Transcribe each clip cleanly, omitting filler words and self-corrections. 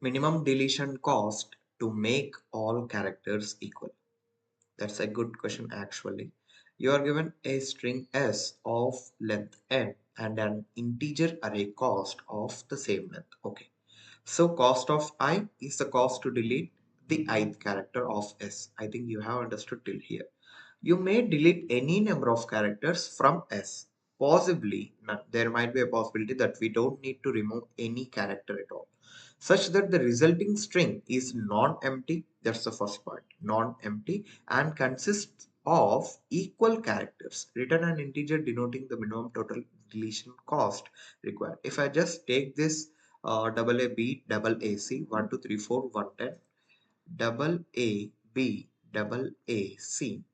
minimum deletion cost to make all characters equal? That's a good question actually. You are given a string s of length n and an integer array cost of the same length. Okay. So cost of I is the cost to delete the ith character of s. I think you have understood till here. You may delete any number of characters from s. Possibly, there might be a possibility that we don't need to remove any character at all, such that the resulting string is non-empty. That's the first part, non-empty, and consists of equal characters. Return an integer denoting the minimum total deletion cost required. If I just take this double A B double A C 1 2 3 4 110 double A B double A C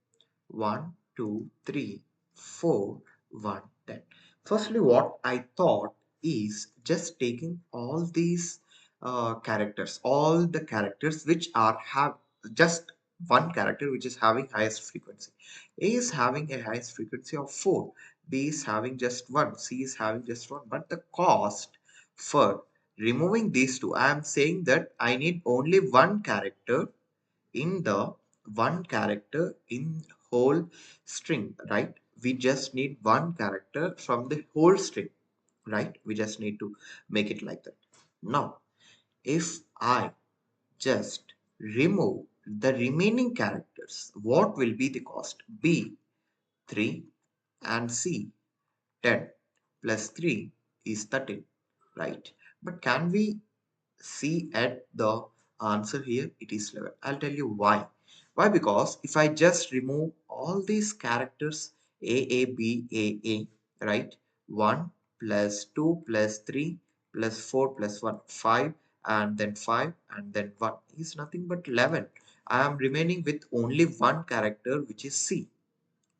1 2 3 4 1 10. Firstly, what I thought is just taking all these characters, all the characters which are have just one character which is having highest frequency. A is having a highest frequency of 4, B is having just 1, C is having just 1, but the cost for removing these two, I am saying that I need only one character in whole string, right? We just need one character from the whole string, right? We just need to make it like that. Now, if I just remove the remaining characters, what will be the cost? B 3 and C 10 plus 3 is 13, right? But can we see at the answer here? It is 11. I'll tell you why. Why? Because if I just remove all these characters A, B, A, right? 1 plus 2 plus 3 plus 4 plus 1, 5, and then 5 and then 1 is nothing but 11. I am remaining with only one character, which is C.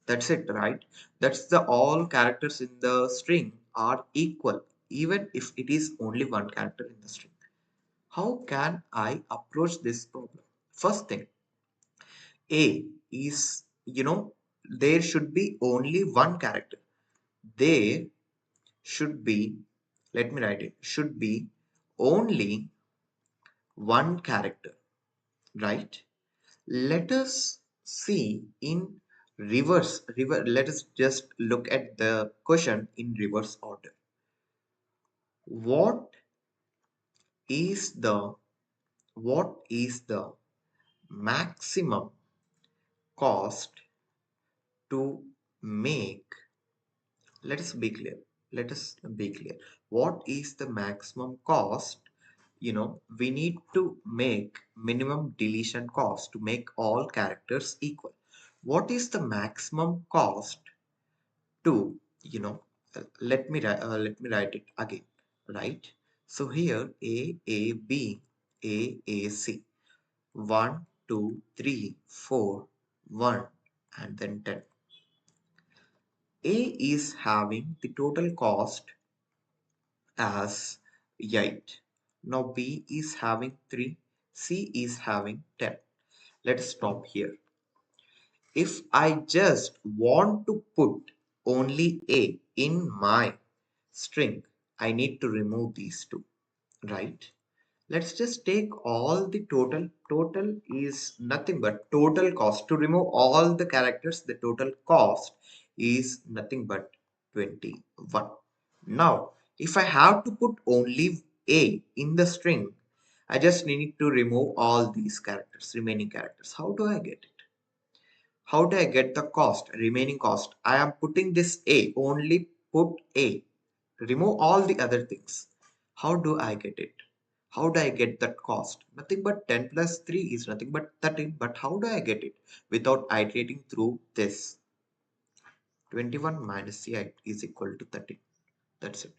That's it, right? That's the all characters in the string are equal, even if it is only one character in the string. How can I approach this problem? First thing, A is, there should be only one character. There should be, let me write it, should be only one character, right? Let us see in let us just look at the question in reverse order. What is the what is the maximum cost to make, let us be clear, let us be clear, what is the maximum cost? We need to make minimum deletion cost to make all characters equal. What is the maximum cost to, let me write it again, right? So here A, A, B, A, C, 1 2 3 4 1 and then 10. A is having the total cost as 8. Now B is having 3, C is having 10. Let's stop here. If I just want to put only A in my string, I need to remove these two, right? Let's just take all the total. Total is nothing but total cost. To remove all the characters, the total cost is nothing but 21. Now, if I have to put only A in the string, I just need to remove all these characters, remaining characters. How do I get it? How do I get the cost, remaining cost? I am putting this A, only put A. Remove all the other things. How do I get it? How do I get that cost? Nothing but 10 plus 3 is nothing but 13. But how do I get it? Without iterating through this. 21 minus 8 is equal to 13. That's it.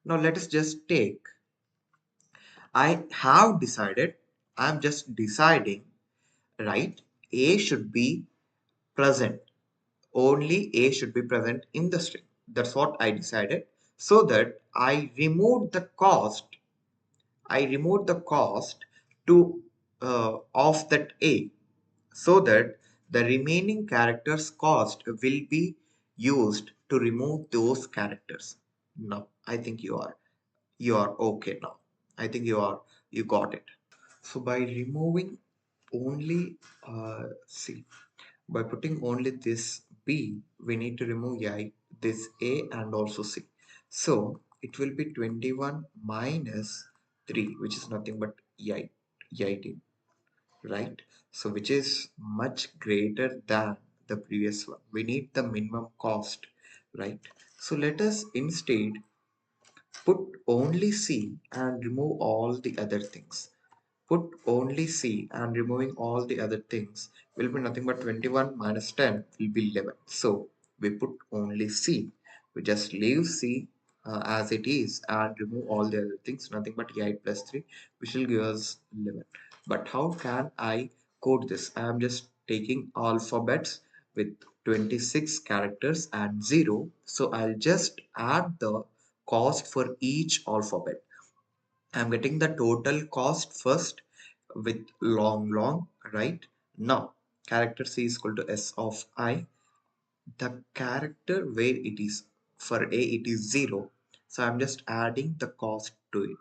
Now let us just take. I have decided. I am just deciding, right? A should be present. Only A should be present in the string. That's what I decided. So that I removed the cost. I removed the cost to of that A, so that the remaining characters cost will be used to remove those characters. Now I think you are okay now. I think you got it. So by removing only C, by putting only this B, we need to remove this A and also C. So it will be 21 minus 3, which is nothing but 18, right? So which is much greater than the previous one. We need the minimum cost, right? So let us instead put only C and remove all the other things. Put only C and removing all the other things will be nothing but 21 minus 10 will be 11. So we put only C. We just leave C as it is and remove all the other things, nothing but 8 plus 3, which will give us 11. But how can I code this? I am just taking alphabets with 26 characters and 0. So I'll just add the cost for each alphabet. I'm getting the total cost first with long, right? Now, character C is equal to S of I. The character where it is, for A it is 0. So I'm just adding the cost to it.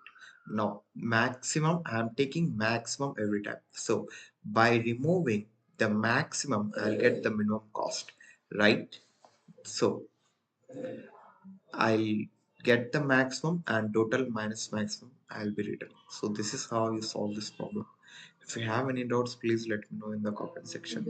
Now, maximum, I'm taking maximum every time. So by removing the maximum, I'll get the minimum cost, right? So I'll get the maximum and total minus maximum I'll be returning. So this is how you solve this problem. If you have any doubts, please let me know in the comment section.